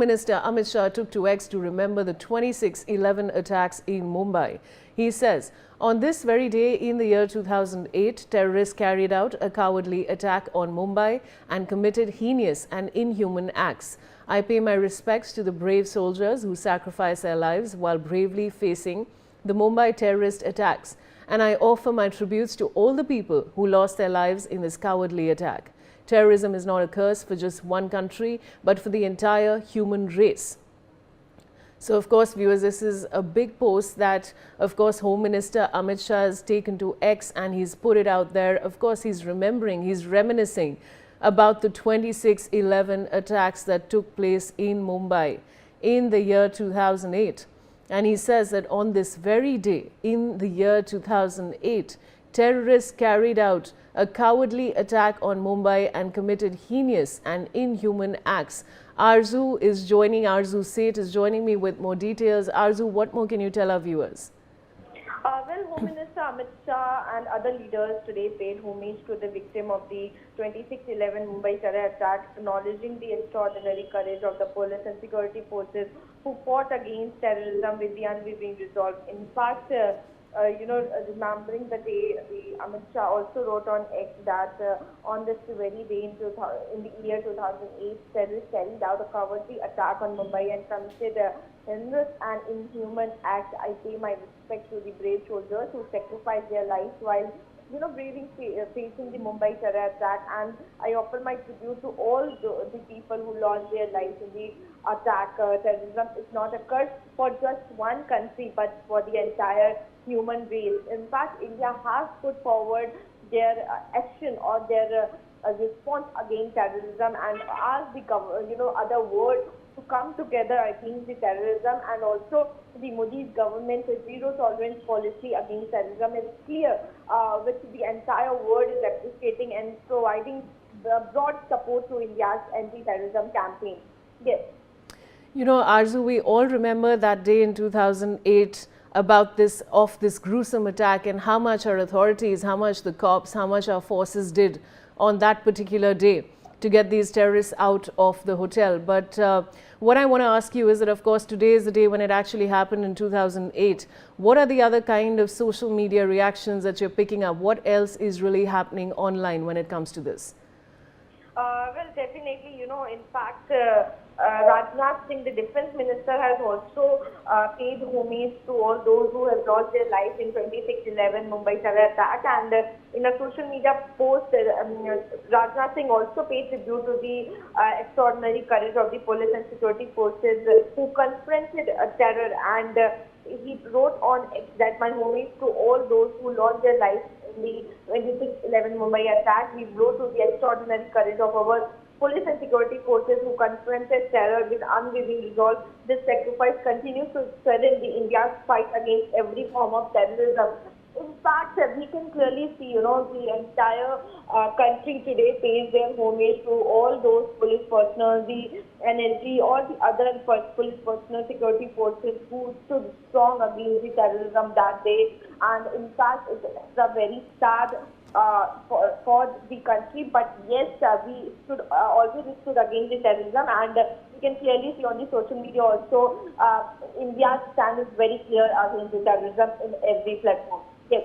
Minister Amit Shah took to X to remember the 26/11 attacks in Mumbai. He says, on this very day in the year 2008, terrorists carried out a cowardly attack on Mumbai and committed heinous and inhuman acts. I pay my respects to the brave soldiers who sacrificed their lives while bravely facing the Mumbai terrorist attacks. And I offer my tributes to all the people who lost their lives in this cowardly attack. Terrorism is not a curse for just one country, but for the entire human race. So, of course, viewers, this is a big post that, of course, Home Minister Amit Shah has taken to X and he's put it out there. Of course, he's remembering, he's reminiscing about the 26/11 attacks that took place in Mumbai in the year 2008. And he says that on this very day in the year 2008, terrorists carried out a cowardly attack on Mumbai and committed heinous and inhuman acts. Arzu is joining, Arzu Seth is joining me with more details. Arzu, what more can you tell our viewers? Well, Home Minister Amit Shah and other leaders today paid homage to the victim of the 26/11 Mumbai terror attack, acknowledging the extraordinary courage of the police and security forces who fought against terrorism with the unwavering resolve. In fact, remembering the day, Amit Shah also wrote on X that on this very day in the year 2008, terrorists carried out a cowardly attack on Mumbai and committed a heinous and inhuman act. I pay my respect to the brave soldiers who sacrificed their lives while braving facing the Mumbai terror attack, and I offer my tribute to all the people who lost their lives in the attack. Terrorism is not a curse for just one country, but for the entire human race. In fact, India has put forward their action or their response against terrorism and asked the other world to come together against the terrorism, and also the Modi's government's zero tolerance policy against terrorism is clear, which the entire world is appreciating and providing the broad support to India's anti-terrorism campaign. Yes. You know, Arzu, we all remember that day in 2008 about this gruesome attack and how much our authorities, how much the cops, how much our forces did on that particular day to get these terrorists out of the hotel. But what I want to ask you is that, of course, today is the day when it actually happened in 2008. What are the other kind of social media reactions that you're picking up? What else is really happening online when it comes to this? Well, definitely, in fact, Rajnath Singh, the defense minister, has also paid homage to all those who have lost their lives in 26/11 Mumbai terror attack. And in a social media post, Rajnath Singh also paid tribute to the extraordinary courage of the police and security forces who confronted terror. And he wrote on X that my homage to all those who lost their lives in the 26/11 Mumbai attack. We wrote to the extraordinary courage of our police and security forces who confronted terror with unwavering resolve. This sacrifice continues to strengthen the India's fight against every form of terrorism. In fact, we can clearly see, the entire country today pays their homage to all those police personnel, the NLG, or the other police personnel, security forces who stood strong against the terrorism that day. And in fact, it's a very sad for the country, but yes, we always stood against the terrorism, and we can clearly see on the social media also India's stand is very clear against the terrorism in every platform. Yes.